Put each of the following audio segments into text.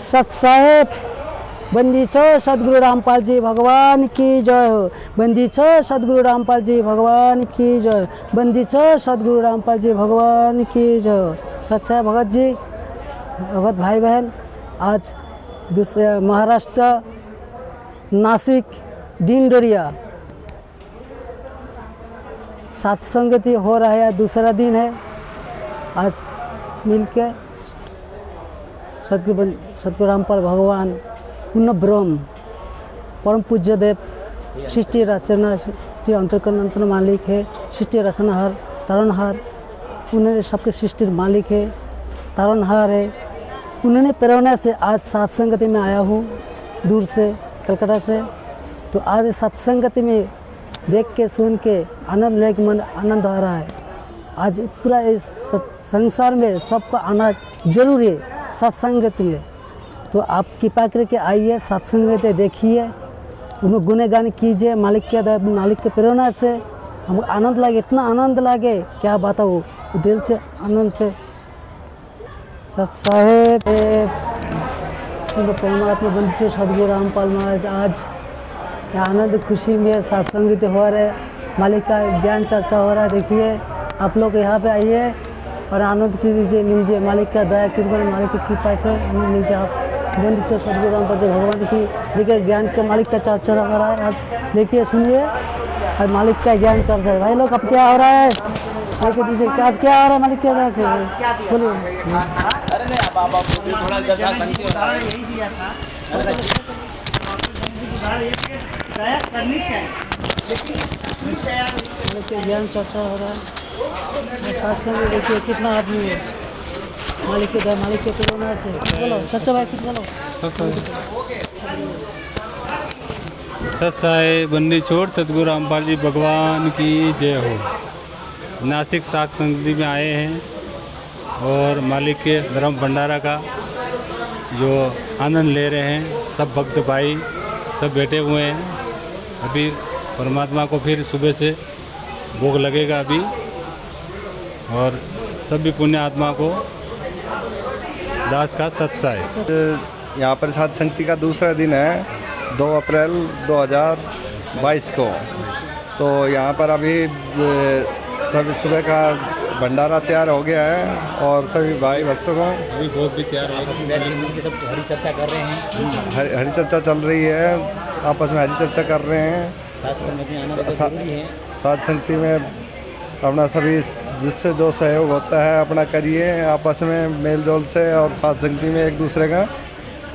सत साहेब बंदी छो सदगुरु रामपाल जी भगवान की जय हो। बंदी छो सदगुरु रामपाल जी भगवान की जय। बंदी छो सदगुरु रामपाल जी भगवान की जय हो। सत साहेब भगत जी, भगत भाई बहन, आज दूसरे महाराष्ट्र नासिक डिंडोरिया सत्संगति हो रहा है, दूसरा दिन है। आज मिलकर सदगुरु रामपाल भगवान पुनः ब्रह्म परम पूज्य देव सृष्टि रचना सृष्टि अंतरकरण मालिक है, सृष्टि रचनाहार तारणहार, उन्होंने सबके सृष्टि मालिक है, तारणहार है। उन्होंने प्रेरणा से आज सत्संगति में आया हूँ दूर से, कलकत्ता से। तो आज सत्संगति में देख के सुन के आनंद लेके मन आनंद आ रहा है। आज पूरा इस संसार में सबको आना जरूरी है सत्संगति में। तो आप कृपा करके आइए, सत्संगति देखिए, उन्हें गुणगान कीजिए। मालिक के प्रेरणा से हमको आनंद लगे, इतना आनंद लगे क्या बताओ, दिल से आनंद से। सत साहेब परमात्मा बंदी से सदगुरु रामपाल महाराज आज क्या आनंद खुशी में सत्संगति हो रहा है, मालिक का ज्ञान चर्चा हो रहा है। देखिए आप लोग यहाँ पे आइए और आनंद लीजिए मालिक का दया कृपा, मालिक की कृपा से आनंद लीजिए। आप बंदी से सदगुरु रामपाल जी भगवान की देखिए ज्ञान के मालिक का चर्चा हो रहा है। आप देखिए सुनिए और मालिक का ज्ञान चर्चा है। भाई लोग अब क्या हो रहा है, क्या हो रहा है मालिक क्या से बोलिए। मालिक का ज्ञान चर्चा हो रहा है। सत्संग में देखिए कितना आदमी है, मालिक के प्रेरणा से। बोलो सच्चा भाई कुछ बोलो। सत साहेब बंदी छोड़ सदगुरु रामपाल जी भगवान की जय हो। नासिक सत्संगति में आए हैं और मालिक के धर्म भंडारा का जो आनंद ले रहे हैं। सब भक्त भाई सब बैठे हुए हैं। अभी परमात्मा को फिर सुबह से भोग लगेगा अभी, और सभी पुण्य आत्मा को दास का सत्सा है। यहाँ पर सत्संगति का दूसरा दिन है, 2 अप्रैल 2022 को। तो यहाँ पर अभी सभी सुबह का भंडारा तैयार हो गया है और सभी भाई भक्तों को अभी भोग भी तैयार है। सब हरी चर्चा कर रहे हैं, हरी चर्चा चल रही है, आपस में हरी चर्चा कर रहे हैं। सत्संगति में अपना सभी जिससे जो सहयोग होता है अपना करिए आपस में मेल जोल से, और सत्संगति में एक दूसरे का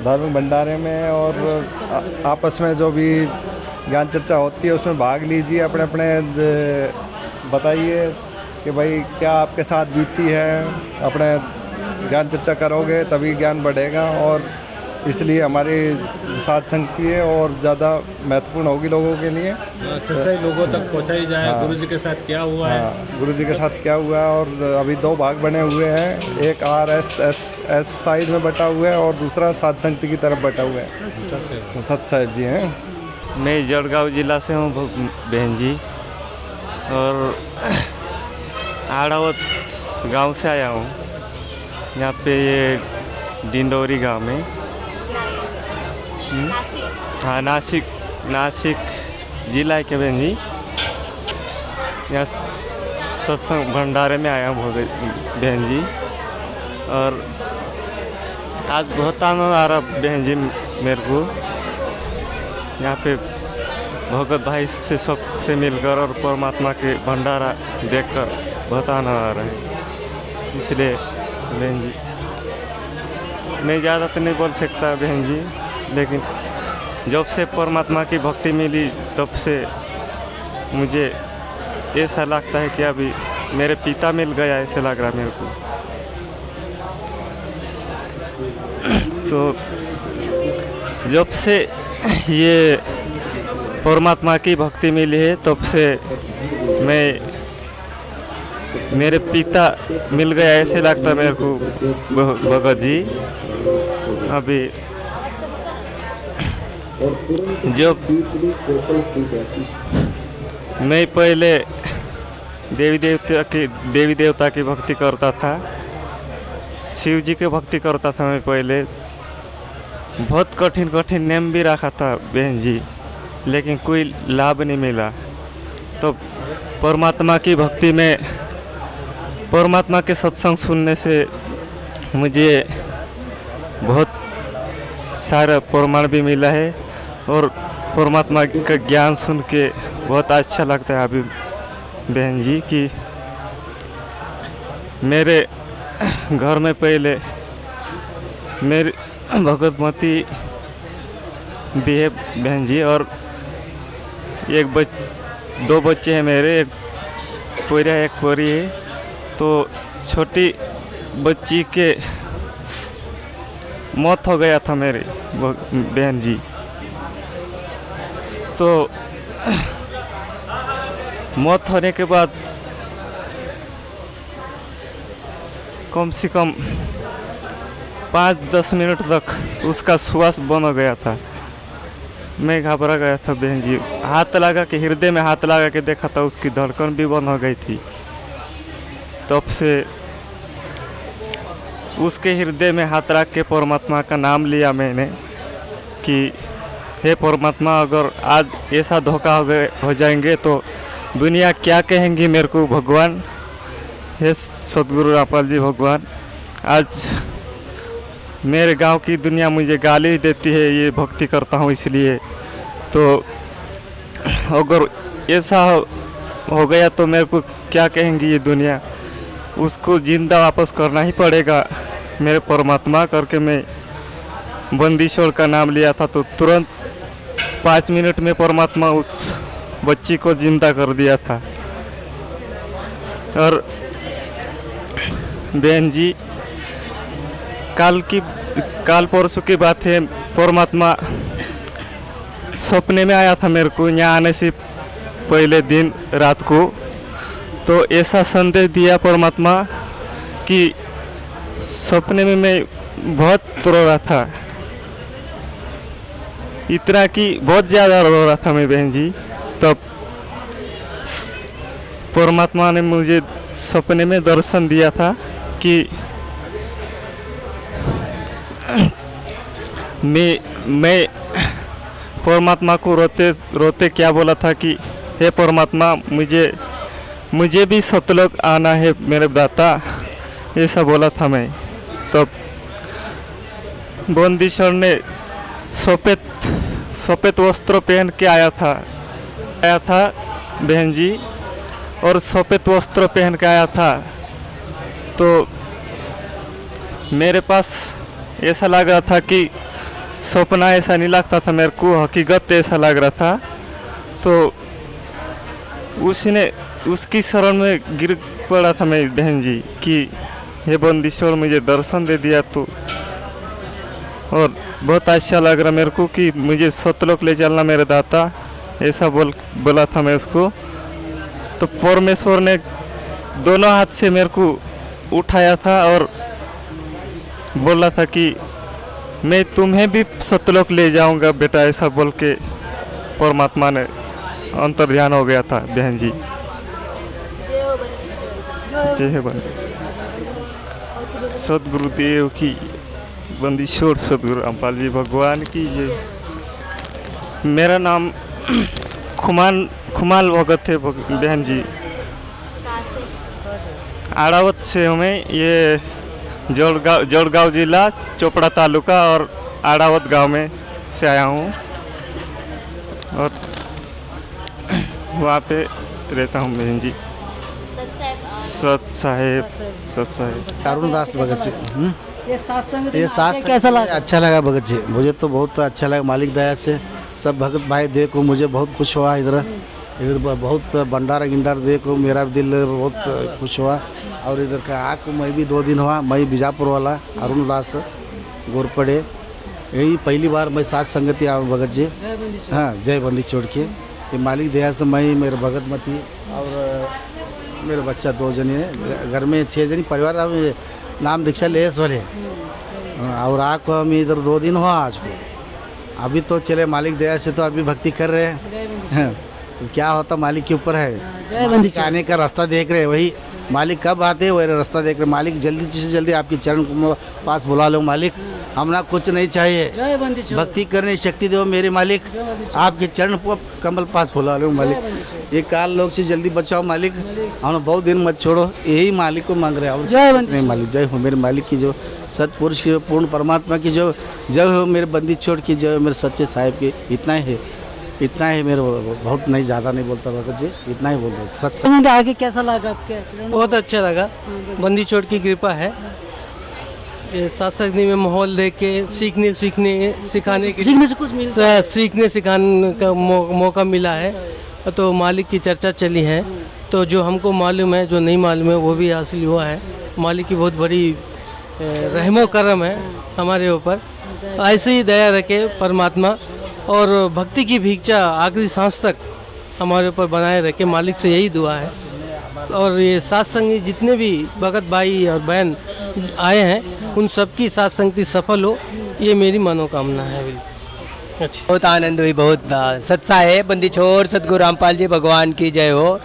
धर्म भंडारे में और आपस में जो भी ज्ञान चर्चा होती है उसमें भाग लीजिए। अपने अपने बताइए कि भाई क्या आपके साथ बीती है, अपने ज्ञान चर्चा करोगे तभी ज्ञान बढ़ेगा। और इसलिए हमारी सत्संगति है और ज़्यादा महत्वपूर्ण होगी लोगों के लिए। चर्चा लोगों तक पहुँचाई जाए। हाँ, गुरु जी के साथ क्या हुआ है, गुरु जी के साथ क्या हुआ है। और अभी 2 भाग बने हुए हैं, एक RSS साइड में बटा हुआ है और दूसरा सत्संगति की तरफ बटा हुआ है। सत साहेब जी हैं। मैं जलगांव जिला से हूँ बहन जी, और आड़ावत गांव से आया हूँ। यहाँ पे ये डिंडोरी गांव में, हाँ नासिक जिला के बहन जी। यहाँ सत्संग भंडारे में आया हूँ बहन जी, और आज बहुत आनंद आ रहा बहन जी मेरे को। यहाँ पे भगत भाई से सबसे मिलकर और परमात्मा के भंडारा देखकर बहुत आनंद आ रहा है। इसलिए बहन जी मैं ज़्यादा तो नहीं बोल सकता बहन जी, लेकिन जब से परमात्मा की भक्ति मिली तब से मुझे ऐसा लगता है कि अभी मेरे पिता मिल गया, ऐसे लग रहा मेरे को। तो जब से ये परमात्मा की भक्ति मिली है तब से मेरे पिता मिल गया, ऐसे लगता मेरे को भगत जी। अभी जब मैं पहले देवी देवता की भक्ति करता था, शिव जी की भक्ति करता था मैं पहले, बहुत कठिन कठिन नेम भी रखा था बहन जी, लेकिन कोई लाभ नहीं मिला। तो परमात्मा की भक्ति में, परमात्मा के सत्संग सुनने से मुझे बहुत सारा प्रमाण भी मिला है और परमात्मा का ज्ञान सुन के बहुत अच्छा लगता है अभी बहन जी कि मेरे घर में पहले मेरी भगवतमती भी है बहन जी, और दो बच्चे हैं मेरे, एक पोरा एक पोरी है। तो छोटी बच्ची के मौत हो गया था मेरे बहन जी। तो मौत होने के बाद कम से कम 5-10 मिनट तक उसका श्वास बंद हो गया था। मैं घबरा गया था बहन जी, हाथ लगा के हृदय में हाथ लगा के देखा था, उसकी धड़कन भी बंद हो गई थी। तब से उसके हृदय में हाथ रख के परमात्मा का नाम लिया मैंने कि हे परमात्मा, अगर आज ऐसा धोखा हो जाएंगे तो दुनिया क्या कहेंगी मेरे को भगवान। हे सदगुरु रामपाल जी भगवान, आज मेरे गांव की दुनिया मुझे गाली देती है, ये भक्ति करता हूँ इसलिए। तो अगर ऐसा हो गया तो मेरे को क्या कहेंगी ये दुनिया। उसको जिंदा वापस करना ही पड़ेगा मेरे परमात्मा करके मैं बंदीश्वर का नाम लिया था। तो तुरंत 5 मिनट में परमात्मा उस बच्ची को जिंदा कर दिया था। और बहन जी, काल परसों की बात है, परमात्मा सपने में आया था मेरे को यहाँ आने से पहले दिन रात को। तो ऐसा संदेश दिया परमात्मा कि सपने में मैं बहुत रो रहा था, इतना कि बहुत ज़्यादा रो रहा था मैं बहन जी। तब परमात्मा ने मुझे सपने में दर्शन दिया था कि मैं परमात्मा को रोते रोते क्या बोला था कि हे परमात्मा, मुझे भी सतलोक आना है मेरे दाता, ऐसा बोला था मैं। तब बंदीश्वर ने सफ़ेद वस्त्र पहन के आया था बहन जी, और सफ़ेद वस्त्र पहन के आया था। तो मेरे पास ऐसा लग रहा था कि सपना ऐसा नहीं लगता था मेरे को, हकीकत ऐसा लग रहा था। तो उसकी शरण में गिर पड़ा था मैं बहन जी कि हे बंदीश्वर, मुझे दर्शन दे दिया तो, और बहुत अच्छा लग रहा मेरे को कि मुझे सतलोक ले चलना मेरे दाता, ऐसा बोला था मैं उसको। तो परमेश्वर ने दोनों हाथ से मेरे को उठाया था और बोला था कि मैं तुम्हें भी सतलोक ले जाऊंगा बेटा, ऐसा बोल के परमात्मा ने अंतर ध्यान हो गया था बहन जी। जय हो बंदी सदगुरुदेव की, बंदीश्वर सदगुरु रामपाल जी भगवान की जय। मेरा नाम खुमाल भगत है बहन जी, आड़ावत से हूँ मैं। ये जोड़गांव जिला, चोपड़ा तालुका और आड़ावत गांव में से आया हूँ और वहाँ पे रहता हूँ बहन जी। सत साहेब अरुण दास भगत जी। ये सत्संग ये साथ कैसा लगा? अच्छा लगा भगत जी, मुझे तो बहुत अच्छा लगा। मालिक दया से सब भगत भाई देखो, मुझे बहुत खुश हुआ। इधर बहुत भंडारा गिंडार देखो, मेरा दिल बहुत खुश हुआ। और इधर का आक मैं भी 2 दिन हुआ, मैं बीजापुर वाला अरुण दास गोरपड़े, यही पहली बार मैं साथ संगति आऊँ भगत जी। हाँ, जय बंदी छोड़ के। ये मालिक दया से मैं, मेरे भगत मती और मेरे बच्चा 2 जने हैं, घर में 6 जनी परिवार। अब नाम दीक्षा लेस वाले और आक हम इधर 2 दिन हुआ आज को। अभी तो चले मालिक दया से, तो अभी भक्ति कर रहे हैं। क्या होता मालिक के ऊपर है। मालिक आने का रास्ता देख रहे हैं, वही मालिक कब आते वो रास्ता देख रहे। मालिक जल्दी से जल्दी आपके चरण को पास बुला लो मालिक, हमना कुछ नहीं चाहिए, जय बंदी छोड़। भक्ति करने की शक्ति दो मेरे मालिक, आपके चरण को कमल पास बुला लो मालिक, ये काल लोग से जल्दी बचाओ मालिक, हम बहुत दिन मत छोड़ो, यही मालिक को मांग रहे हैं। जय बंदी नहीं मालिक, जय हो मेरे मालिक की, जो सतपुरुष की, पूर्ण परमात्मा की जो जय हो, मेरे बंदी छोड़ की जय हो, मेरे सच्चे साहिब की। इतना ही है, इतना ही मेरे, बहुत नहीं, ज़्यादा नहीं बोलता भगत जी, इतना ही बोल रहे सच। संबंध आगे कैसा लगा आपके? बहुत अच्छा लगा, बंदी छोड़ की कृपा है। ये सत्संग में माहौल देख के सिखाने सीखने से कुछ मिलता सिखाने का मौका मिला है। तो मालिक की चर्चा चली है, तो जो हमको मालूम है, जो नहीं मालूम है, वो भी हासिल हुआ है। मालिक की बहुत बड़ी रहमो करम है हमारे ऊपर। ऐसे ही दया रखे परमात्मा, और भक्ति की भिक्षा आखिरी सांस तक हमारे ऊपर बनाए रखे, मालिक से यही दुआ है। और ये सत्संगी जितने भी भगत भाई और बहन आए हैं, उन सबकी सत्संगति सफल हो, ये मेरी मनोकामना है। अच्छा, बहुत आनंद हुई, बहुत सत्सा है। बंदी छोड़ सतगुरु रामपाल जी भगवान की जय हो।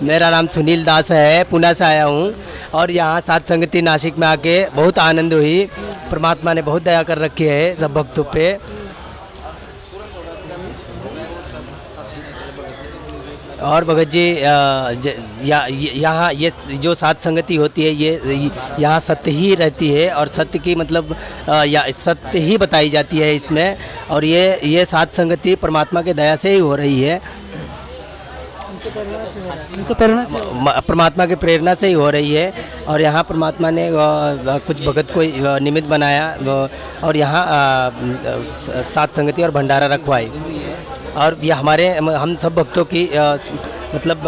मेरा नाम सुनील दास है, पुणे से आया हूँ, और यहाँ सात संगति नासिक में आके बहुत आनंद हुई। परमात्मा ने बहुत दया कर रखी है सब भक्तों पे। और भगत जी यहाँ ये जो सात संगति होती है, ये यहाँ सत्य ही रहती है, और सत्य की मतलब सत्य ही बताई जाती है इसमें। और ये सात संगति परमात्मा के दया से ही हो रही है, परमात्मा की प्रेरणा से ही हो रही है। और यहाँ परमात्मा ने कुछ भगत को निमित्त बनाया, और यहाँ सात संगति और भंडारा रखवाई। और ये हम सब भक्तों की मतलब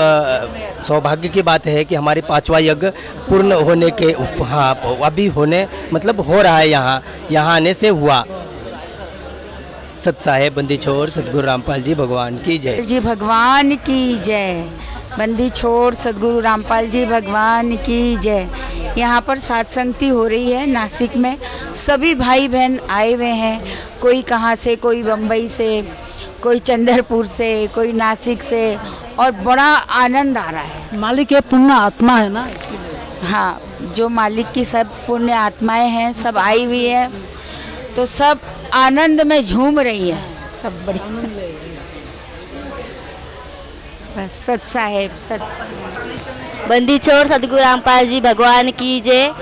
सौभाग्य की बात है कि हमारे 5वां यज्ञ पूर्ण होने के, हाँ अभी होने मतलब हो रहा है, यहाँ आने से हुआ। सत साहेब बंदी छोड़ सतगुरु रामपाल जी भगवान की जय। जी भगवान की जय। बंदी छोड़ सतगुरु रामपाल जी भगवान की जय। यहाँ पर सत्संगति हो रही है नासिक में, सभी भाई बहन आए हुए हैं, कोई कहाँ से, कोई बम्बई से, कोई चंद्रपुर से, कोई नासिक से, और बड़ा आनंद आ रहा है। मालिक ये पुण्य आत्मा है ना, हाँ, जो मालिक की सब पुण्य आत्माएं हैं, सब आई हुई है, तो सब आनंद में झूम रही है, सब बड़ी बस। सत साहेब सत। बंदी छोड़ सतगुरु रामपाल जी भगवान की जय।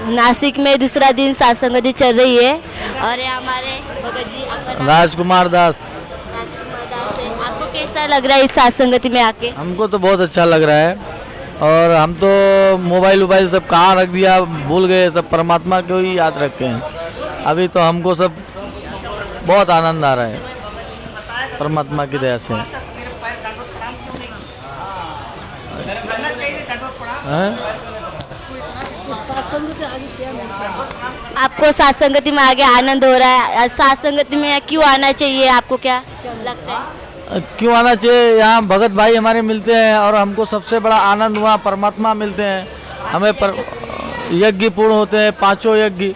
नासिक में दूसरा दिन सत्संगति चल रही है, और ये हमारे भगत जी, आपका नाम? राजकुमार दास। राजकुमार दास है। आपको कैसा लग रहा है इस सत्संगति में आके? हमको तो बहुत अच्छा लग रहा है, और हम तो मोबाइल सब कहाँ रख दिया, भूल गए, सब परमात्मा को ही याद रखे हैं। अभी तो हमको सब बहुत आनंद आ रहा है परमात्मा की दया से। आपको सत्संगति में आगे आनंद हो रहा है, सत्संगति में क्यों आना चाहिए, आपको क्या लगता है? क्यों आना चाहिए? यहाँ भगत भाई हमारे मिलते हैं, और हमको सबसे बड़ा आनंद वहाँ परमात्मा मिलते हैं। हमें यज्ञ पूर्ण होते हैं, 5 यज्ञ,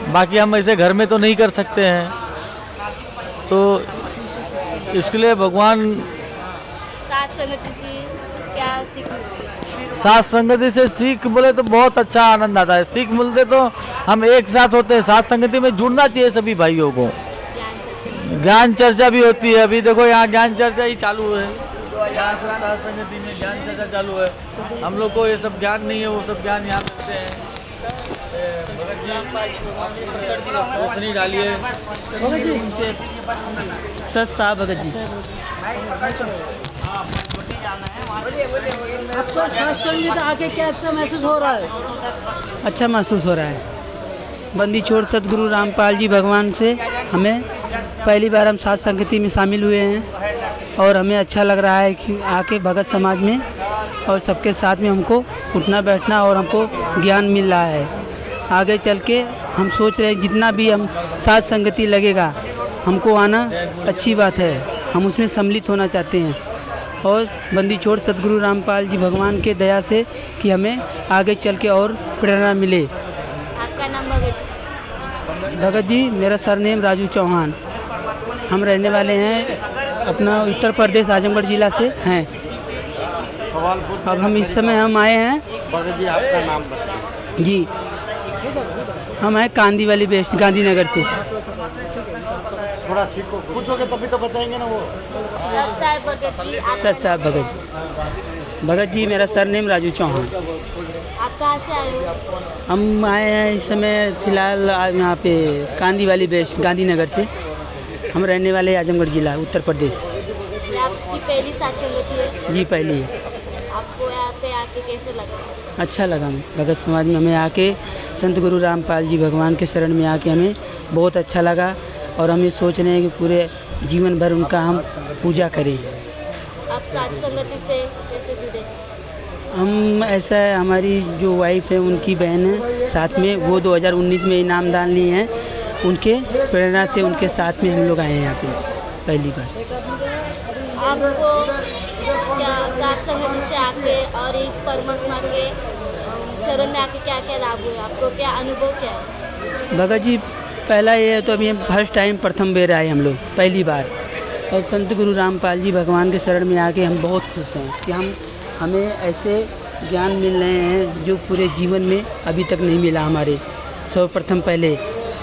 बाकी हम ऐसे घर में तो नहीं कर सकते हैं, तो इसके लिए भगवान। सत्संगति से क्या सीख? साथ संगति से सीख बोले तो बहुत अच्छा आनंद आता है। सीख मिलते तो हम एक साथ होते हैं। साथ संगति में जुड़ना चाहिए सभी भाइयों को। ज्ञान चर्चा भी होती है। अभी देखो यहाँ ज्ञान चर्चा ही चालू है, यहाँ सब साथ संगति में ज्ञान चर्चा चालू है। हम लोग को ये सब ज्ञान नहीं है, वो सब ज्ञान यहाँ मिलते हैं। रोशनी डालिए सत साहब भगत जी। आपको सत्संग आके कैसा महसूस हो रहा है? अच्छा महसूस हो रहा है। बंदी छोड़ सतगुरु रामपाल जी भगवान से हमें पहली बार हम साथ संगति में शामिल हुए हैं, और हमें अच्छा लग रहा है कि आके भगत समाज में और सबके साथ में हमको उठना बैठना और हमको ज्ञान मिल रहा है। आगे चल के हम सोच रहे हैं जितना भी हम साथ संगति लगेगा हमको आना अच्छी बात है, हम उसमें सम्मिलित होना चाहते हैं। और बंदी छोड़ सतगुरु रामपाल जी भगवान के दया से कि हमें आगे चल के और प्रेरणा मिले। आपका नाम भगत? भगत जी मेरा सरनेम राजू चौहान। हम रहने वाले हैं अपना उत्तर प्रदेश आजमगढ़ ज़िला से हैं। अब हम इस समय हम आए हैं भगत जी आपका नाम बताइए। जी, हम हैं कांदी वाली बेस्ट गांधीनगर से। थोड़ा सीखो, पूछोगे तभी तो बताएंगे ना वो। सच साहब भगत जी। भगत जी मेरा सरनेम राजू चौहान। आप कहाँ से आए हो? हम आए हैं इस समय फ़िलहाल यहाँ पे कांदी वाली बेस्ट गांधीनगर से। हम रहने वाले आजमगढ़ ज़िला उत्तर प्रदेश। ये आपकी पहली साथ संगति है? जी पहली है। आपको यहाँ पे आके कैसे लगा? अच्छा लगा हमें भगत समाज में हमें आके, संत गुरु रामपाल जी भगवान के शरण में आके हमें बहुत अच्छा लगा और हम ये सोच रहे हैं कि पूरे जीवन भर उनका हम पूजा करें। आप साथ संगति से कैसे जुड़े? हम ऐसा है, हमारी जो वाइफ है उनकी बहन है साथ में, वो 2019 में इनाम दान लिए हैं, उनके प्रेरणा से उनके साथ में हम लोग आए हैं यहाँ पे पहली बार। आपको क्या साथ संगति से आके और इस परमात्मा के चरण में आके क्या क्या लाभ हुए? आपको क्या अनुभव क्या है? भगत जी पहला ये है तो अभी हम फर्स्ट टाइम प्रथम बेर आए हम लोग पहली बार, और संत गुरु रामपाल जी भगवान के शरण में आके हम बहुत खुश हैं कि हमें ऐसे ज्ञान मिल रहे हैं जो पूरे जीवन में अभी तक नहीं मिला हमारे। सर्वप्रथम पहले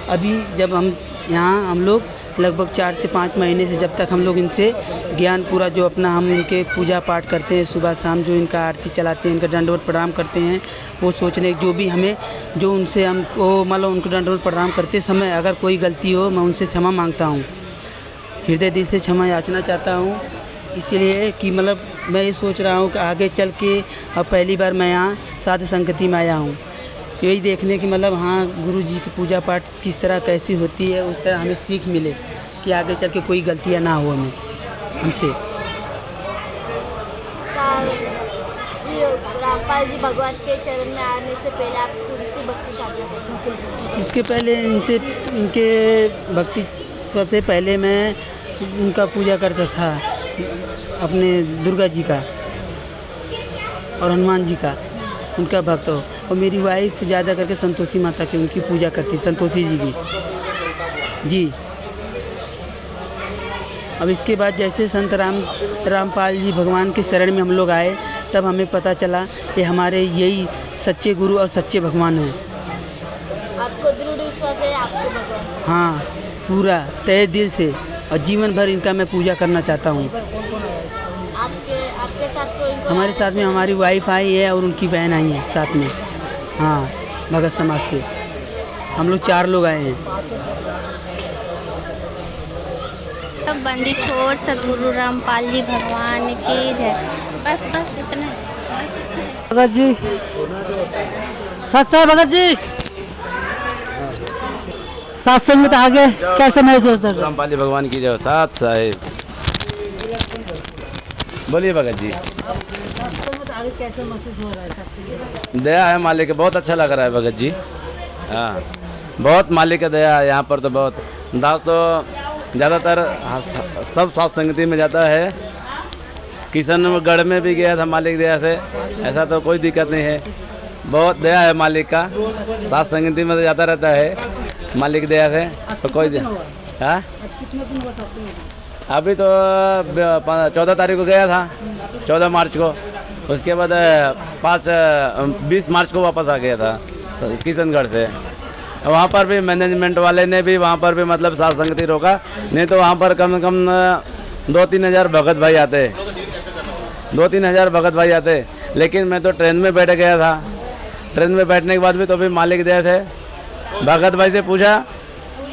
अभी जब हम लोग लगभग 4 से 5 महीने से जब तक हम लोग इनसे ज्ञान पूरा जो अपना हम इनके पूजा पाठ करते हैं सुबह शाम, जो इनका आरती चलाते हैं, इनका दंडवत प्रणाम करते हैं, वो सोचने जो भी हमें जो उनसे हमको मतलब उनको दंडवत प्रणाम करते समय अगर कोई गलती हो मैं उनसे क्षमा मांगता हूँ, हृदय दिल से क्षमा याचना चाहता हूँ। इसलिए कि मतलब मैं ये सोच रहा हूँ कि आगे चल के अब पहली बार मैं यहाँ साध संगति में आया हूँ, यही देखने की मतलब हाँ गुरु जी की पूजा पाठ किस तरह कैसी होती है, उस तरह हमें सीख मिले कि आगे चल के कोई गलतियाँ ना हो हमें हमसे। रामपाल जी भगवान के चरण में आने से पहले आप उनकी भक्ति साधना करते? इसके पहले इनके भक्ति सबसे पहले मैं उनका पूजा करता था, अपने दुर्गा जी का और हनुमान जी का, उनका भक्त हो। और मेरी वाइफ ज़्यादा करके संतोषी माता की उनकी पूजा करती, संतोषी जी की जी। अब इसके बाद जैसे संत रामपाल जी भगवान के शरण में हम लोग आए तब हमें पता चला कि हमारे यही सच्चे गुरु और सच्चे भगवान हैं। आपको दृढ़ विश्वास है आपको भगवान? हाँ, पूरा तहे दिल से, और जीवन भर इनका मैं पूजा करना चाहता हूँ। आपके साथ कोई? हमारे साथ में हमारी वाइफ आई है और उनकी बहन आई है साथ में। हाँ, भगत समाज से हम लोग 4 लोग आए हैं। बंदी छोड़ सदगुरु रामपाल जी भगवान की जय। बस इतना। भगत जी सच्चा भगत जी साथ संगत आगे कैसे महसूस होता है? रामपाल जी भगवान की जय। साथ साहिब बोलिए भगत जी। आगे कैसे महसूस हो रहा है? दया है मालिक का, बहुत अच्छा लग रहा है भगत जी। हाँ, बहुत मालिक का दया है यहाँ पर तो बहुत। दास तो ज़्यादातर सब साथ संगति में जाता है, किशनगढ़ में भी गया था मालिक दया से, ऐसा तो कोई दिक्कत नहीं है। बहुत दया है मालिक का, साथ संगति में तो जाता रहता है मालिक दया से, तो कोई हाँ। अभी तो 14 तारीख को गया था, 14 मार्च को। उसके बाद 20 मार्च को वापस आ गया था किशनगढ़ से। वहाँ पर भी मैनेजमेंट वाले ने भी वहाँ पर भी मतलब साथ संगति रोका, नहीं तो वहाँ पर कम से कम 2-3 हज़ार भगत भाई आते, 2-3 हज़ार भगत भाई आते। लेकिन मैं तो ट्रेन में बैठ गया था, ट्रेन में बैठने के बाद भी तो भी मालिक दया थे। भगत भाई से पूछा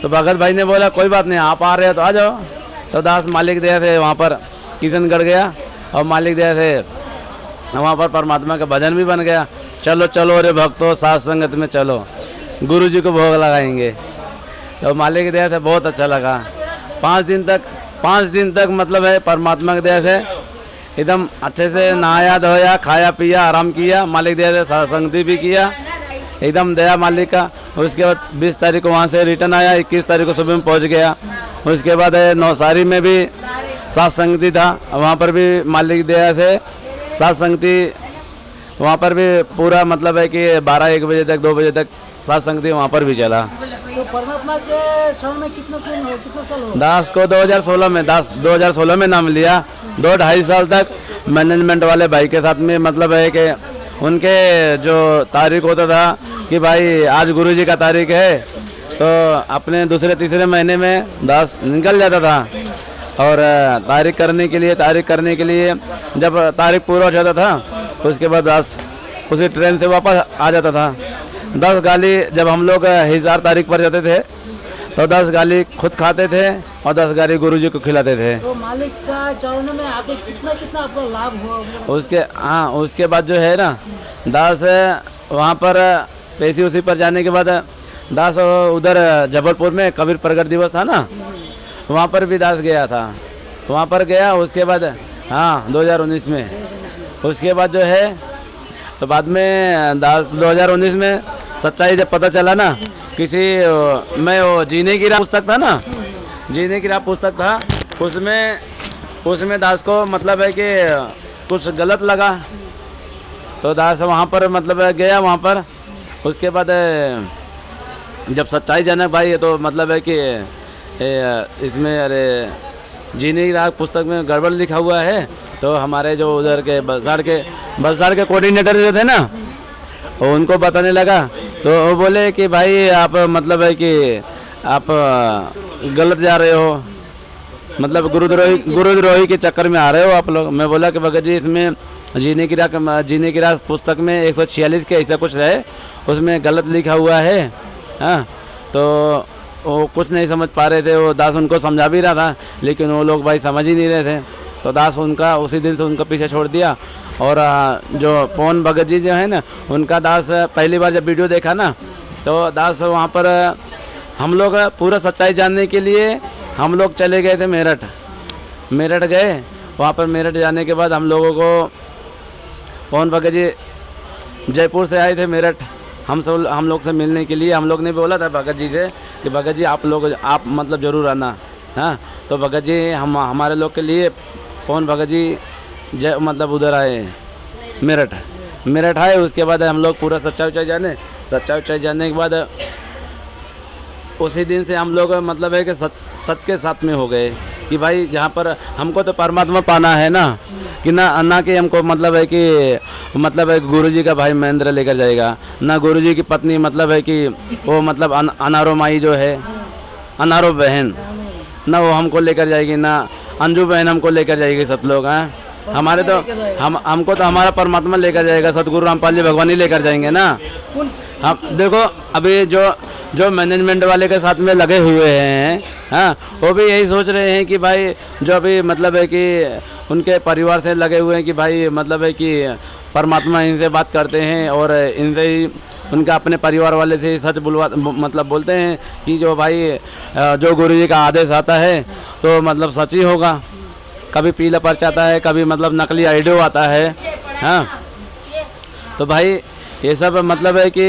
तो भगत भाई ने बोला कोई बात नहीं, आप आ रहे हो तो आ जाओ। तो दास मालिक दया से वहाँ पर किशनगढ़ गया और मालिक दया से वहाँ पर परमात्मा का भजन भी बन गया। चलो चलो रे भक्तों साथ संगत में चलो, गुरु जी को भोग लगाएंगे। तो मालिक की दया से बहुत अच्छा लगा। 5 दिन तक मतलब है परमात्मा की दया से एकदम अच्छे से नहाया धोया, खाया पिया, आराम किया। मालिक दया से साथ संगति भी किया, एकदम दया मालिक का। उसके बाद 20 तारीख को वहाँ से रिटर्न आया, 21 तारीख को सुबह में पहुँच गया। उसके बाद नौसारी में भी साथ संगति था, वहाँ पर भी मालिक दया से साथ संगति, वहाँ पर भी पूरा मतलब है कि 12-1 बजे तक 2 बजे तक साथ संगति वहाँ पर भी चला। तो परमात्मा के शरण में कितना साल हो? दास को 2016 में नाम लिया। 2-2.5 साल तक मैनेजमेंट वाले भाई के साथ में मतलब है कि उनके जो तारीख होता था कि भाई आज गुरुजी का तारीख है, तो अपने दूसरे तीसरे महीने में दास निकल जाता था। और तारीख करने के लिए जब तारीख पूरा हो जाता था उसके बाद दास उसी ट्रेन से वापस आ जाता था। 10 गाली जब हम लोग हिसार तारीख पर जाते थे तो 10 गाली खुद खाते थे और 10 गाली गुरुजी को खिलाते थे। तो मालिक का चरणों में आपको कितना आपको लाभ हुआ? उसके बाद जो है ना दास वहाँ पर पेशी उसी पर जाने के बाद दास उधर जबलपुर में कबीर प्रगट दिवस था ना, वहाँ पर भी दास गया था। वहाँ पर गया उसके बाद 2019 में। उसके बाद जो है तो बाद में दास 2019 में सच्चाई जब पता चला ना, किसी मैं वो जीने की राह पुस्तक था ना, जीने की राह पुस्तक था, उसमें दास को मतलब है कि कुछ गलत लगा, तो दास वहाँ पर मतलब गया वहाँ पर। उसके बाद जब सच्चाई जाना भाई तो मतलब है कि इसमें अरे जीने की राह पुस्तक में गड़बड़ लिखा हुआ है, तो हमारे जो उधर के बलसाड़ के कोऑर्डिनेटर जो थे ना वो उनको बताने लगा, तो वो बोले कि भाई आप मतलब है कि आप गलत जा रहे हो, मतलब गुरुद्रोही के चक्कर में आ रहे हो आप लोग। मैं बोला कि भगत जी इसमें जीने की राह पुस्तक में 146 के ऐसा कुछ है, उसमें गलत लिखा हुआ है। हाँ, तो वो कुछ नहीं समझ पा रहे थे, वो दास उनको समझा भी रहा था लेकिन वो लोग भाई समझ ही नहीं रहे थे, तो दास उनका उसी दिन से उनका पीछे छोड़ दिया। और जो पवन भगत जी जो है ना, उनका दास पहली बार जब वीडियो देखा ना तो दास वहाँ पर हम लोग पूरा सच्चाई जानने के लिए हम लोग चले गए थे मेरठ गए। वहाँ पर मेरठ जाने के बाद हम लोगों को पवन भगत जी जयपुर से आए थे मेरठ, हम लोग से मिलने के लिए। हम लोग ने बोला था भगत जी से कि भगत जी आप मतलब ज़रूर आना। हाँ, तो भगत जी हमारे लोग के लिए पवन भगत जी मतलब उधर आए मेरठ आए। उसके बाद हम लोग पूरा सच्चाई जानने के बाद उसी दिन से हम लोग मतलब है कि सच के साथ में हो गए कि भाई जहाँ पर हमको तो परमात्मा पाना है ना, कि ना कि हमको मतलब है कि गुरुजी का भाई महेंद्र लेकर जाएगा, ना गुरुजी की पत्नी मतलब है कि वो मतलब अनारो माई जो है, अनारो बहन, ना वो हमको लेकर जाएगी, ना अंजू बहन हमको लेकर जाएगी। सब लोग हैं हमारे तो हमको तो हमारा परमात्मा लेकर जाएगा, सतगुरु रामपाल जी भगवान ही लेकर जाएंगे ना। हम देखो अभी जो मैनेजमेंट वाले के साथ में लगे हुए हैं, हाँ, वो भी यही सोच रहे हैं कि भाई जो अभी मतलब है कि उनके परिवार से लगे हुए हैं कि भाई मतलब है कि परमात्मा इनसे बात करते हैं और इनसे ही उनका अपने परिवार वाले से सच मतलब बोलते हैं कि जो भाई जो गुरुजी का आदेश आता है तो मतलब सच ही होगा। कभी पीला पर्चा आता है, कभी मतलब नकली आइडियो आता है। हाँ, तो भाई ये सब मतलब है कि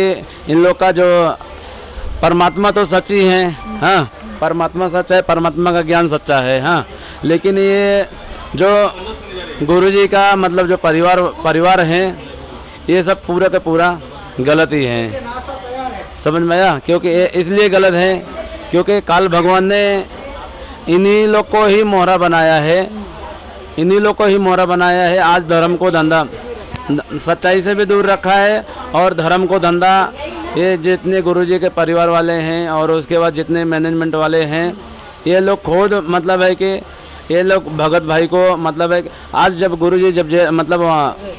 इन लोग का जो परमात्मा तो सच ही है। हाँ, परमात्मा सच है, परमात्मा का ज्ञान सच्चा है। हाँ, लेकिन ये जो गुरुजी का मतलब जो परिवार हैं ये सब पूरा का पूरा गलत ही है, समझ में आया? क्योंकि इसलिए गलत है क्योंकि काल भगवान ने इन्हीं लोग को ही मोहरा बनाया है। आज धर्म को धंधा, सच्चाई से भी दूर रखा है और धर्म को धंधा ये जितने गुरुजी के परिवार वाले हैं और उसके बाद जितने मैनेजमेंट वाले हैं ये लोग खुद मतलब है कि ये लोग भगत भाई को मतलब है आज जब गुरुजी मतलब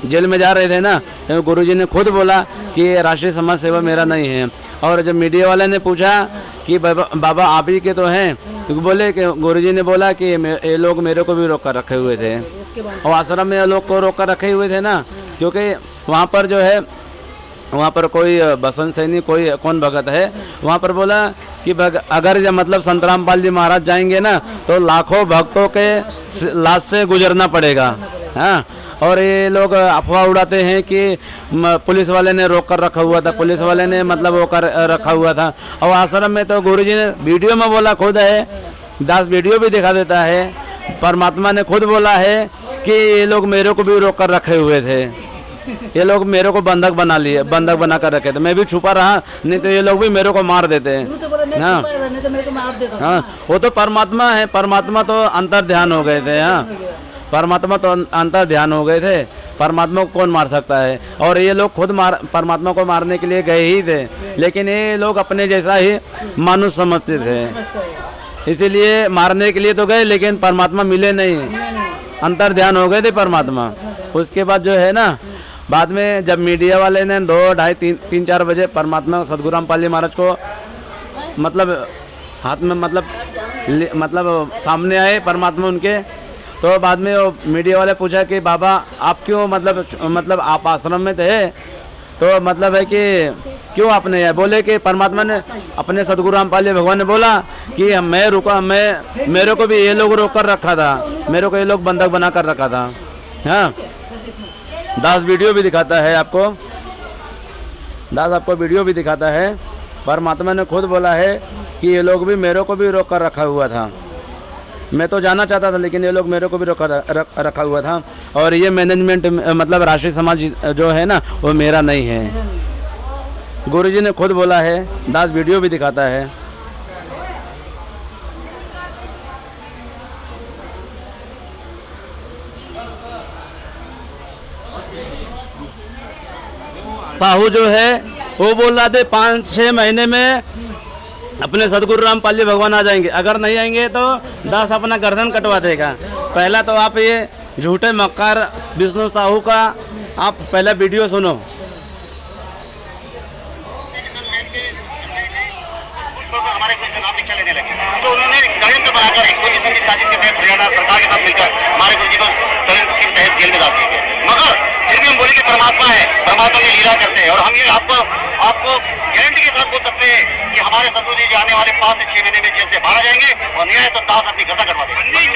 जेल में जा रहे थे ना, तो गुरुजी ने खुद बोला कि राष्ट्रीय समाज सेवा मेरा नहीं है। और जब मीडिया वाले ने पूछा कि बाबा आप ही के तो हैं, तो बोले कि गुरुजी ने बोला कि ये लोग मेरे को भी रोक कर रखे हुए थे और आश्रम में लोग को रोक कर रखे हुए थे ना, क्योंकि वहाँ पर जो है वहाँ पर कोई बसंत सैनी कोई कौन भगत है वहाँ पर बोला कि अगर जब मतलब संत रामपाल जी महाराज जाएंगे ना तो लाखों भक्तों के लाश से गुजरना पड़ेगा। हाँ, और ये लोग अफवाह उड़ाते हैं कि पुलिस वाले ने रोक कर रखा हुआ था, पुलिस वाले ने मतलब वो कर रखा हुआ था। और आश्रम में तो गुरुजी ने वीडियो में बोला खुद है, दास वीडियो भी दिखा देता है, परमात्मा ने खुद बोला है कि ये लोग मेरे को भी रोक कर रखे हुए थे, ये लोग मेरे को बंधक बना कर रखे थे, मैं भी छुपा रहा, नहीं तो ये लोग भी मेरे को मार देते हैं। हाँ, वो तो परमात्मा है, परमात्मा तो अंतर ध्यान हो गए थे। हाँ, परमात्मा तो अंतर ध्यान हो गए थे, परमात्मा को कौन मार सकता है। और ये लोग खुद परमात्मा को मारने के लिए गए ही थे, लेकिन ये लोग अपने जैसा ही मानुष समझते थे, इसीलिए मारने के लिए तो गए, लेकिन परमात्मा मिले नहीं, अंतर ध्यान हो गए थे परमात्मा। उसके बाद जो है ना, बाद में जब मीडिया वाले ने 2, ढाई, 3-4 बजे परमात्मा सदगुरु रामपाल जी महाराज को मतलब हाथ में मतलब सामने आए परमात्मा उनके, तो बाद में वो मीडिया वाले पूछा कि बाबा आप क्यों मतलब आप आश्रम में थे, तो मतलब है कि क्यों आपने आए, बोले कि परमात्मा ने अपने सदगुरु रामपाल जी भगवान ने बोला कि मैं रुका, मेरे को भी ये लोग रोक कर रखा था, मेरे को ये लोग बंधक बना कर रखा था। हाँ, दास वीडियो भी दिखाता है आपको, दास आपको वीडियो भी दिखाता है। परमात्मा ने खुद बोला है कि ये लोग भी मेरे को भी रोक कर रखा हुआ था, मैं तो जाना चाहता था लेकिन ये लोग मेरे को भी रोक कर रखा हुआ था। और ये मैनेजमेंट मतलब राष्ट्रीय समाज जो है ना, वो मेरा नहीं है, गुरुजी ने खुद बोला है, दास वीडियो भी दिखाता है। साहू जो है वो बोल रहा थे 5-6 महीने में अपने सदगुरु रामपाल जी भगवान आ जाएंगे, अगर नहीं आएंगे तो दास अपना गर्दन कटवा देगा। पहला तो आप ये झूठे मक्कार विष्णु साहू का आप पहला वीडियो सुनो। हमारे कुछ नाम पीछे लेने लगे, तो उन्होंने एक षड्यंत्र बनाकर 120 की साजिश के तहत हरियाणा सरकार के साथ मिलकर हमारे गुरुजी को षड्यंत्र के तहत जेल में डाल दिए गए। मगर फिर भी हम बोले कि परमात्मा है, परमात्मा की लीला करते हैं, और हम ये आपको गारंटी के साथ बोल सकते हैं कि हमारे सदगुरु जी आने वाले 5 से 6 महीने में जेल से बाहर आ जाएंगे, और नहीं आए तो दास अपनी गर्दन कटवा देंगे।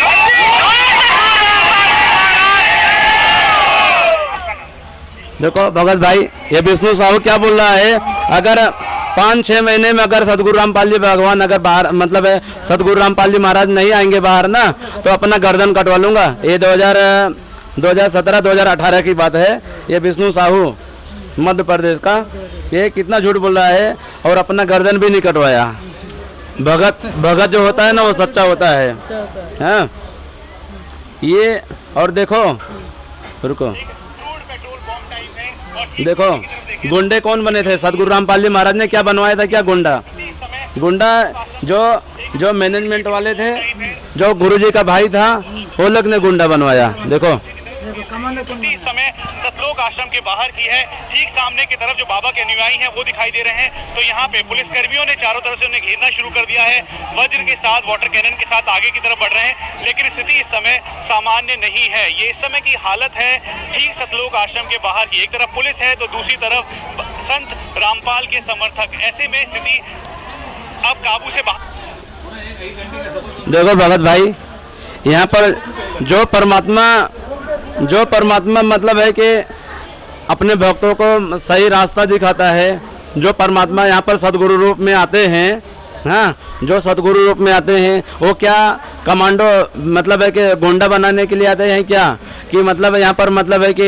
देखो भगत भाई, ये विष्णु साहू क्या बोल रहा है, अगर 5-6 महीने में अगर सदगुरु रामपाल जी भगवान अगर बाहर मतलब है सदगुरु रामपाल जी महाराज नहीं आएंगे बाहर ना, तो अपना गर्दन कटवा लूंगा। ये 2017-2018 की बात है। ये विष्णु साहू मध्य प्रदेश का, ये कितना झूठ बोल रहा है, और अपना गर्दन भी नहीं कटवाया। भगत जो होता है ना, वो सच्चा होता है। हाँ, ये और देखो, रुको, देखो गुंडे कौन बने थे, सदगुरु रामपाल जी महाराज ने क्या बनवाया था, क्या गुंडा जो मैनेजमेंट वाले थे, जो गुरुजी का भाई था, वो लोग ने गुंडा बनवाया। देखो इस समय सतलोक आश्रम के बाहर की है, ठीक सामने की तरफ जो बाबा के अनुयायी हैं वो दिखाई दे रहे हैं। तो यहाँ पे पुलिस कर्मियों ने चारों तरफ से उन्हें घेरना शुरू कर दिया है, वज्र के साथ, वाटर कैनन के साथ आगे की तरफ बढ़ रहे हैं, लेकिन स्थिति इस समय सामान्य नहीं है। ये इस समय की हालत है ठीक सतलोक आश्रम के बाहर की, एक तरफ पुलिस है तो दूसरी तरफ संत रामपाल के समर्थक, ऐसे में स्थिति अब काबू से बाहर। देखो भगत भाई, यहाँ पर जो परमात्मा मतलब है कि अपने भक्तों को सही रास्ता दिखाता है, जो परमात्मा यहाँ पर सदगुरु रूप में आते हैं, हाँ, जो सदगुरु रूप में आते हैं, वो क्या कमांडो मतलब है कि गुंडा बनाने के लिए आते हैं क्या, कि मतलब यहाँ पर मतलब है कि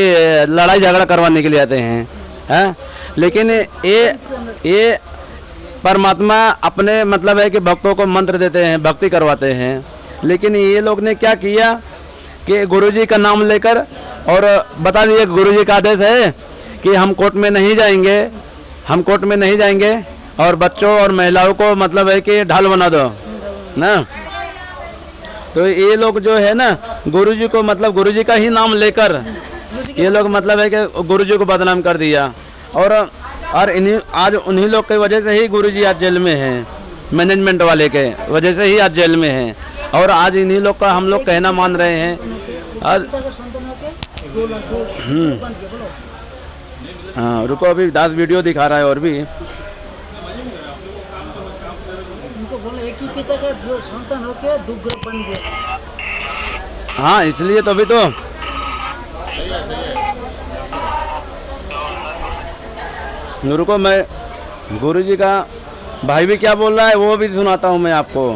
लड़ाई झगड़ा करवाने के लिए आते हैं, हाँ? लेकिन ये परमात्मा अपने मतलब है कि भक्तों को मंत्र देते हैं, भक्ति करवाते हैं। लेकिन ये लोग ने क्या किया कि गुरुजी का नाम लेकर, और बता दिए गुरुजी का आदेश है कि हम कोर्ट में नहीं जाएंगे, और बच्चों और महिलाओं को मतलब है कि ढाल बना दो ना। तो ये लोग जो है ना, गुरुजी को मतलब गुरुजी का ही नाम लेकर ये लोग मतलब है कि गुरुजी को बदनाम कर दिया। और आज उन्हीं लोग की वजह से ही गुरुजी आज जेल में हैं, मैनेजमेंट वाले के वजह से ही आज जेल में हैं। और आज इन्हीं लोग का हम लोग कहना मान रहे हैं। और हाँ, रुको, अभी दास वीडियो दिखा रहा है। और भी हाँ, इसलिए तो अभी तो रुको, मैं गुरुजी का भाई भी क्या बोल रहा है वो भी सुनाता हूँ मैं आपको।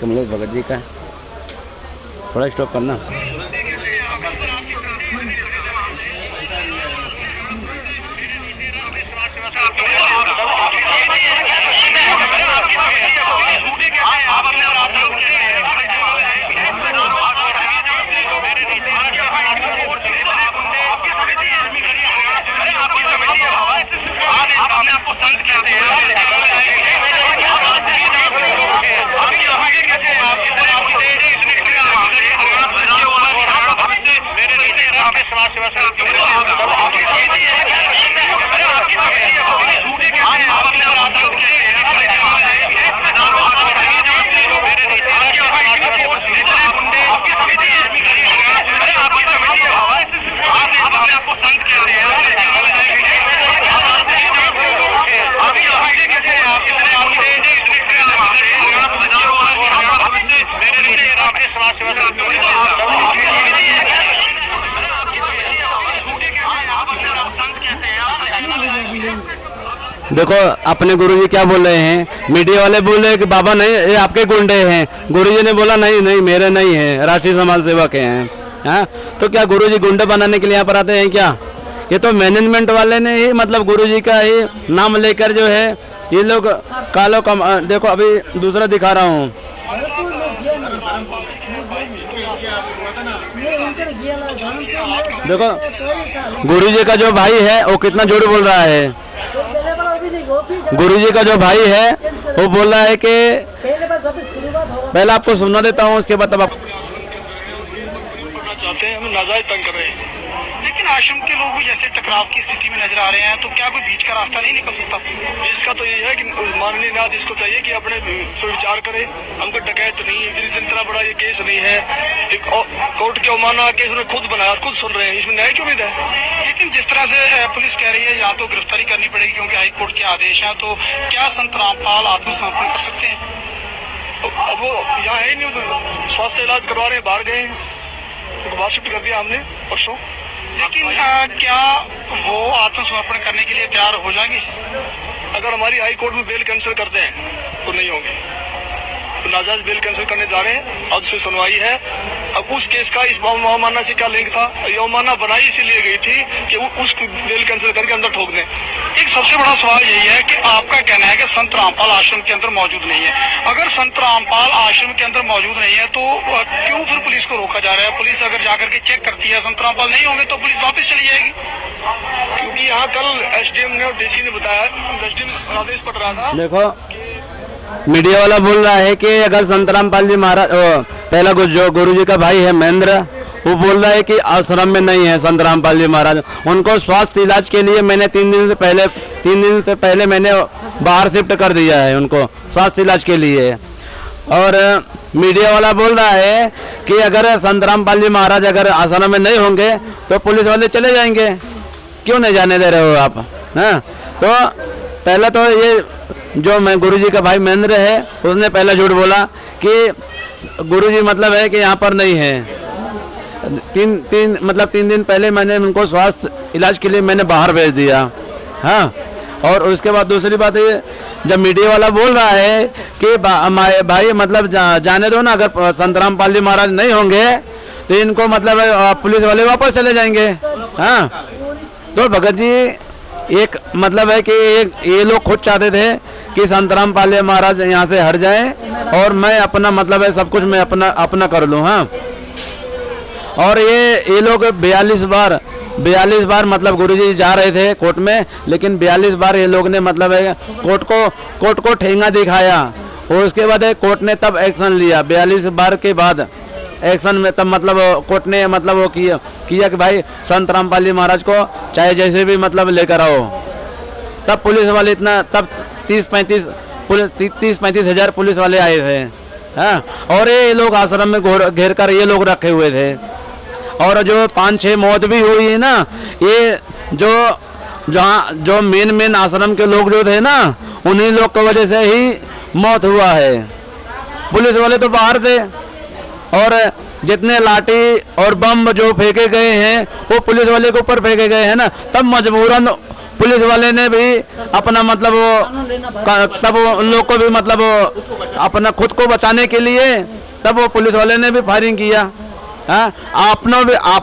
कमलेश भगत जी का थोड़ा स्टॉप करना। देखो अपने गुरुजी क्या बोल रहे हैं, मीडिया वाले बोल रहे हैं कि बाबा नहीं ये आपके गुंडे हैं, गुरुजी ने बोला नहीं नहीं मेरे नहीं हैं, राष्ट्रीय समाज सेवा के हैं। हाँ तो क्या गुरुजी गुंडे बनाने के लिए यहाँ पर आते हैं क्या? ये तो मैनेजमेंट वाले ने ही मतलब गुरुजी का ही नाम लेकर जो है ये लोग कालो कम। देखो अभी दूसरा दिखा रहा हूँ, देखो गुरुजी का जो भाई है वो कितना झूठ बोल रहा है। गुरुजी का जो भाई है वो बोल रहा है कि पहले आपको सुनना देता हूँ उसके बाद तब आप चाहते हैं, हमें नाजायज तंग कर रहे हैं। लेकिन आश्रम के लोग भी जैसे टकराव की स्थिति में नजर आ रहे हैं, तो क्या कोई बीच का रास्ता नहीं निकल सकता? इसका तो ये है कि माननीय न्यायाधीश को चाहिए कि अपने विचार करे। हमको डकैत नहीं है, इतना बड़ा ये केस नहीं है, एक कोर्ट के अवमानना केस उन्होंने खुद बनाया, खुद सुन रहे हैं, इसमें न्याय क्यों उम्मीद है? लेकिन जिस तरह से पुलिस कह रही है या तो गिरफ्तारी करनी पड़ेगी क्योंकि हाईकोर्ट के आदेश हैं, तो क्या संत रामपाल आत्मसमर्पण कर सकते हैं? अब वो यहाँ है नहीं, स्वास्थ्य इलाज करवा रहे हैं, बाहर गए हैं, बाहर शिफ्ट कर दिया हमने परसों। लेकिन क्या वो आत्मसमर्पण करने के लिए तैयार हो जाएंगे? अगर हमारी हाई कोर्ट में बेल कैंसिल करते हैं तो नहीं होंगे, तो नाजायज बेल कैंसिल करने जा रहे हैं और उसमें सुनवाई है। अब उस केस का इस अवमानना से क्या लिंक था? ये अवमानना बनाई इसीलिए गई थी कि वो उस बेल कैंसिल करके अंदर ठोक दें। एक सबसे बड़ा सवाल यही है कि आपका कहना है कि संत रामपाल आश्रम के अंदर मौजूद नहीं है। अगर संत रामपाल आश्रम के अंदर मौजूद नहीं है तो क्यों फिर पुलिस को रोका जा रहा है? पुलिस अगर जाकर के चेक करती है संत रामपाल नहीं होंगे तो पुलिस वापस चली जाएगी, क्योंकि यहाँ कल एसडीएम ने और डीसी ने बताया, एसडीएम आदेश पढ़ रहा था। देखो मीडिया वाला बोल रहा है कि अगर संत रामपाल जी महाराज पहला जो गुरुजी का भाई है महेंद्र, वो बोल रहा है कि आश्रम में नहीं है संत रामपाल जी महाराज। उनको स्वास्थ्य इलाज के लिए मैंने 3 दिन से पहले मैंने बाहर शिफ्ट कर दिया है उनको स्वास्थ्य इलाज के लिए। और मीडिया वाला बोल रहा है कि अगर संत रामपाल जी महाराज अगर आश्रम में नहीं होंगे तो पुलिस वाले चले जाएंगे। क्यों नहीं जाने दे रहे हो आप? हाँ तो पहले तो ये जो मैं गुरुजी का भाई महेंद्र है उसने पहला झूठ बोला कि गुरुजी मतलब है कि यहाँ पर नहीं है। 3 दिन पहले मैंने उनको स्वास्थ्य इलाज के लिए मैंने बाहर भेज दिया। हाँ और उसके बाद दूसरी बात ये, जब मीडिया वाला बोल रहा है कि भाई मतलब जाने दो ना, अगर संत रामपाल जी महाराज नहीं होंगे तो इनको मतलब पुलिस वाले वापस चले जाएंगे। हाँ तो भगत जी एक मतलब है कि ये लोग खुद चाहते थे कि संत रामपाल महाराज यहाँ से हट जाए और मैं अपना मतलब है सब कुछ मैं अपना कर लूँ। हाँ और ये लोग 42 बार मतलब गुरुजी जा रहे थे कोर्ट में, लेकिन 42 बार ये लोग ने मतलब है कोर्ट को ठेंगा दिखाया और उसके बाद कोर्ट ने तब एक्शन लिया। 42 बार के बाद एक्शन में तब मतलब कोर्ट ने मतलब वो किया कि भाई संत रामपाल जी महाराज को चाहे जैसे भी मतलब लेकर आओ। तब पुलिस वाले इतना तब 30-35 हज़ार पुलिस वाले आए थे। हाँ और ये लोग आश्रम में घेर कर ये लोग रखे हुए थे। और जो 5-6 मौत भी हुई है ना, ये जो मेन आश्रम के लोग जो थे ना, उन्हीं लोग की वजह से ही मौत हुआ है। पुलिस वाले तो बाहर थे और जितने लाठी और बम जो फेंके गए हैं वो पुलिस वाले के ऊपर फेंके गए हैं ना, तब मजबूरन पुलिस वाले ने भी अपना मतलब तब उन लोग को भी मतलब अपना खुद को बचाने के लिए तब वो पुलिस वाले ने भी फायरिंग किया। हाँ आप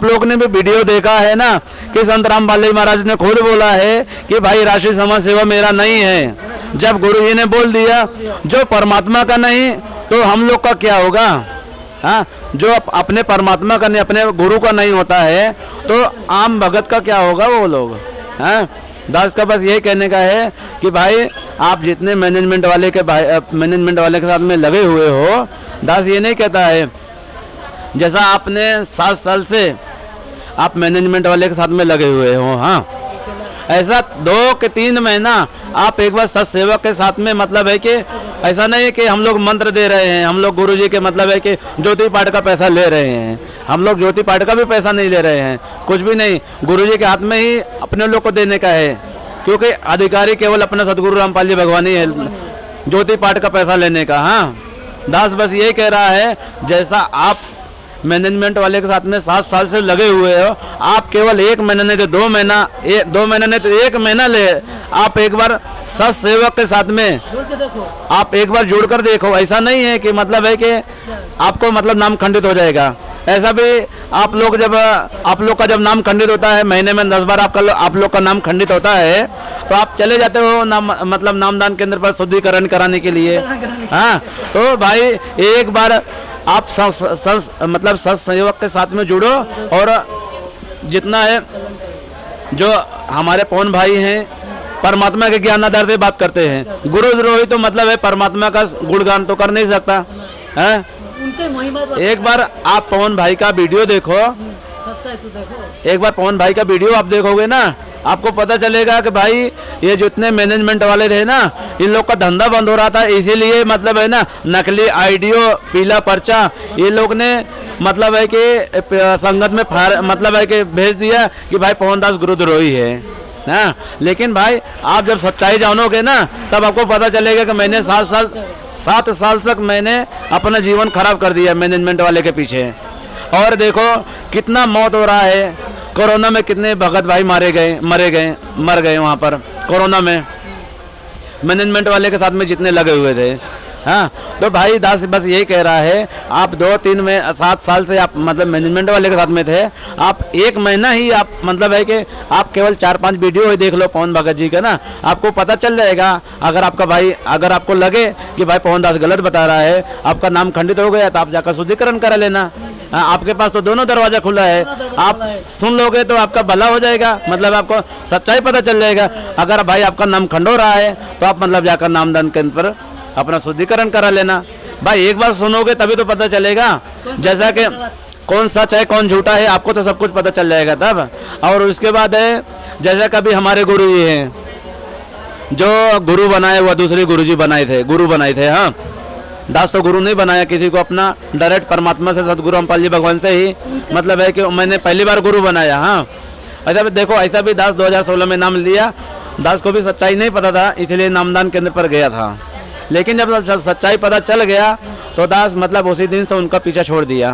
लोग ने भी वीडियो देखा है ना कि संत रामपाल जी महाराज ने खुद बोला है कि भाई राष्ट्रीय समाज सेवा मेरा नहीं है। जब गुरु जी ने बोल दिया जो परमात्मा का नहीं तो हम लोग का क्या होगा? हाँ जो अपने परमात्मा का नहीं अपने गुरु का नहीं होता है तो आम भगत का क्या होगा वो लोग? हाँ दास का बस यही कहने का है कि भाई आप जितने मैनेजमेंट वाले के साथ में लगे हुए हो, दास ये नहीं कहता है जैसा आपने 7 साल से आप मैनेजमेंट वाले के साथ में लगे हुए हो। हाँ ऐसा 2 के 3 महीना आप एक बार सत सेवक के साथ में मतलब है कि ऐसा नहीं है कि हम लोग मंत्र दे रहे हैं, हम लोग गुरुजी के मतलब है कि ज्योति पाठ का पैसा ले रहे हैं। हम लोग ज्योति पाठ का भी पैसा नहीं ले रहे हैं, कुछ भी नहीं। गुरुजी के हाथ में ही अपने लोग को देने का है, क्योंकि अधिकारी केवल अपना सदगुरु रामपाल जी भगवान ही है ज्योति पाठ का पैसा लेने का। हाँ दास बस यही कह रहा है जैसा आप मैनेजमेंट वाले के साथ में 7 साल से लगे हुए हो, आप केवल 1 महीना नहीं तो 2 महीना 2 महीना नहीं तो 1 महीना ले आप एक बार सच सेवक के साथ में आप एक बार जुड़कर देखो। ऐसा नहीं है कि मतलब है कि आपको मतलब नाम खंडित हो जाएगा। ऐसा भी आप लोग का जब नाम खंडित होता है, महीने में 10 बार आप लोग का नाम खंडित होता है, तो आप चले जाते हो मतलब नामदान केंद्र पर शुद्धिकरण कराने के लिए। हाँ, तो भाई एक बार आप मतलब संयोग के साथ में जुड़ो, और जितना है जो हमारे पवन भाई हैं परमात्मा के ज्ञान आधार से बात करते हैं। गुरुद्रोही तो मतलब है परमात्मा का गुणगान तो कर नहीं सकता है। एक बार आप पवन भाई का वीडियो देखो, एक बार पवन भाई का वीडियो आप देखोगे ना, आपको पता चलेगा कि भाई ये जितने मैनेजमेंट वाले थे ना, इन लोग का धंधा बंद हो रहा था, इसीलिए मतलब है ना नकली आईडियो, पीला पर्चा ये लोग ने मतलब है कि संगत में मतलब है कि भेज दिया कि भाई पवन दास गुरुद्रोही है। हाँ, लेकिन भाई आप जब सच्चाई जानोगे ना, तब आपको पता चलेगा कि मैंने 7 साल तक मैंने अपना जीवन खराब कर दिया मैनेजमेंट वाले के पीछे। और देखो कितना मौत हो रहा है, कोरोना में कितने भगत भाई मर गए वहाँ पर कोरोना में, मैनेजमेंट वाले के साथ में जितने लगे हुए थे। हाँ, तो भाई दास बस यही कह रहा है, आप 2-3 में 7 साल से आप मतलब मैनेजमेंट वाले के साथ में थे, आप 1 महीना ही आप मतलब है कि आप केवल 4-5 वीडियो ही देख लो पवन भगत जी का ना, आपको पता चल जाएगा। अगर आपको लगे कि भाई पवन दास गलत बता रहा है, आपका नाम खंडित हो गया, तो आप जाकर शुद्धिकरण करा लेना। हाँ, आपके पास तो दोनों दरवाजा खुला है, आप सुन लोगे तो आपका भला हो जाएगा, मतलब आपको सच्चाई पता चल जाएगा। अगर भाई आपका नाम खंड हो रहा है तो आप मतलब जाकर नामदान केंद्र पर अपना शुद्धिकरण करा लेना। भाई एक बार सुनोगे तभी तो पता चलेगा, जैसा कि कौन सच है कौन झूठा है, आपको तो सब कुछ पता चल जाएगा तब। और उसके बाद है, जैसा कभी हमारे गुरु जी हैं जो गुरु बनाए हुआ दूसरे गुरु जी गुरु बनाए थे। हाँ, दास तो गुरु नहीं बनाया किसी को, अपना डायरेक्ट परमात्मा से सदगुरु रामपाल जी भगवान से ही मतलब है कि मैंने पहली बार गुरु बनाया। हाँ, ऐसा भी देखो, ऐसा भी दास 2016 में नाम लिया, दास को भी सच्चाई नहीं पता था, इसलिए नामदान केंद्र पर गया था। लेकिन जब सच्चाई पता चल गया तो दास मतलब उसी दिन से उनका पीछा छोड़ दिया,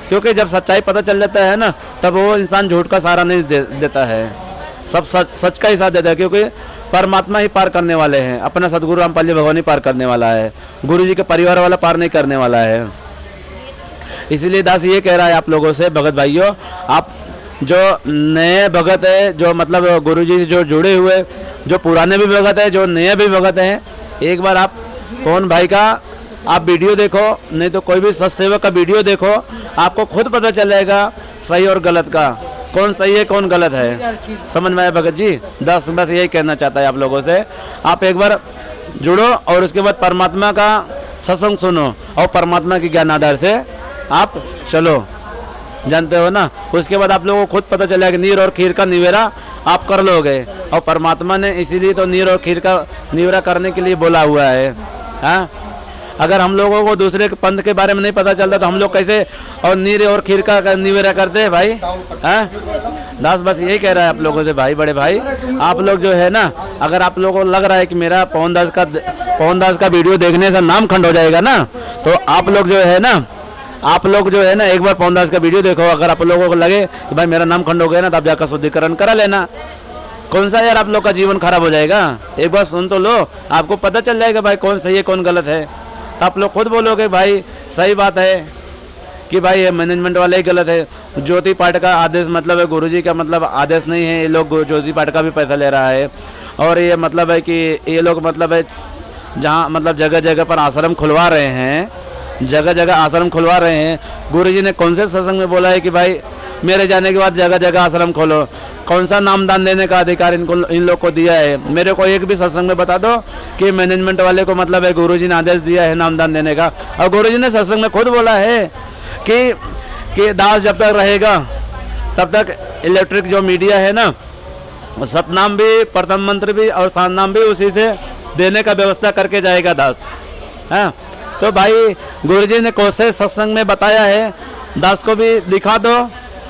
क्योंकि जब सच्चाई पता चल जाता है ना, तब वो इंसान झूठ का सहारा नहीं देता है, सब सच का ही साथ देता है, क्योंकि परमात्मा ही पार करने वाले हैं, अपना सदगुरु रामपाल जी भगवान ही पार करने वाला है, गुरु जी के परिवार वाला पार नहीं करने वाला है। इसीलिए दास ये कह रहा है आप लोगों से, भगत भाइयों, आप जो नए भगत है, जो मतलब गुरु जी से जो जुड़े हुए, जो पुराने भी भगत है, जो नए भी भगत हैं, एक बार आप पवन भाई का आप वीडियो देखो, नहीं तो कोई भी सत्सेवक का वीडियो देखो, आपको खुद पता चलेगा सही और गलत का, कौन सही है कौन गलत है। समझ में आया भगत जी? बस यही कहना चाहता है आप लोगों से, आप एक बार जुड़ो और उसके बाद परमात्मा का सत्संग सुनो और परमात्मा के ज्ञान आधार से आप चलो, जानते हो ना। उसके बाद आप लोगों को खुद पता चलेगा कि नीर और खीर का निवेरा आप कर लोगे, और परमात्मा ने इसीलिए तो नीर और खीर का निवेरा करने के लिए बोला हुआ है। हाँ, अगर हम लोगों को दूसरे के पंथ के बारे में नहीं पता चलता तो हम लोग कैसे और नीर और खीर का निवेरा करते हैं भाई? हाँ, दास बस यही कह रहा है आप लोगों से, भाई बड़े भाई, आप लोग जो है ना, अगर आप लोगों को लग रहा है कि मेरा पवन दास का वीडियो देखने से नाम खंड हो जाएगा ना, तो आप लोग जो है ना एक बार पवन दास का वीडियो देखो। अगर आप लोगों को लगे कि भाई मेरा नाम खंड हो गया ना, तो आप जाकर शुद्धिकरण करा लेना। कौन सा यार आप लोग का जीवन खराब हो जाएगा? एक बार सुन तो लो, आपको पता चल जाएगा भाई कौन सही है कौन गलत है। आप लोग खुद बोलोगे भाई सही बात है कि भाई ये मैनेजमेंट वाले ही गलत है, ज्योति पाठ का आदेश मतलब है गुरुजी का मतलब आदेश नहीं है, ये लोग ज्योति पाठ का भी पैसा ले रहा है। और ये मतलब है कि ये लोग मतलब है जहाँ मतलब जगह जगह पर आश्रम खुलवा रहे हैं, जगह जगह आश्रम खुलवा रहे हैं। गुरुजी ने कौन से सत्संग में बोला है कि भाई मेरे जाने के बाद जगह जगह आश्रम खोलो? कौन सा नामदान देने का अधिकार इन लोग को दिया है? मेरे को एक भी सत्संग में बता दो कि मैनेजमेंट वाले को मतलब है गुरुजी ने आदेश दिया है नामदान देने का। और गुरुजी ने सत्संग में खुद बोला है कि दास जब तक रहेगा तब तक इलेक्ट्रिक जो मीडिया है ना, सतनाम भी, प्रथम मंत्र भी और सातनाम भी उसी से देने का व्यवस्था करके जाएगा दास। हाँ, तो भाई गुरुजी ने कौन से सत्संग में बताया है, दास को भी दिखा दो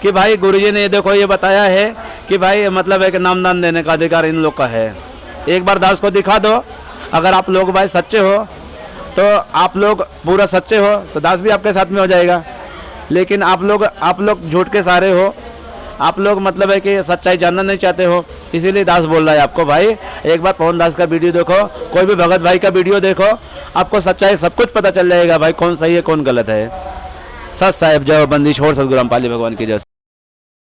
कि भाई गुरुजी ने ये देखो ये बताया है कि भाई मतलब है कि नामदान देने का अधिकार इन लोग का है। एक बार दास को दिखा दो। अगर आप लोग भाई सच्चे हो, तो आप लोग पूरा सच्चे हो, तो दास भी आपके साथ में हो जाएगा। लेकिन आप लोग झूठ के सहारे हो। आप लोग मतलब है कि सच्चाई जानना नहीं चाहते हो, इसीलिए दास बोल रहा है आपको भाई एक बार पवन दास का वीडियो देखो, कोई भी भगत भाई का वीडियो देखो, आपको सच्चाई सब कुछ पता चल जाएगा भाई, कौन सही है कौन गलत है। सच साहेब जय, बंदी छोड़ सतगुरु रामपाल जी भगवान की जय।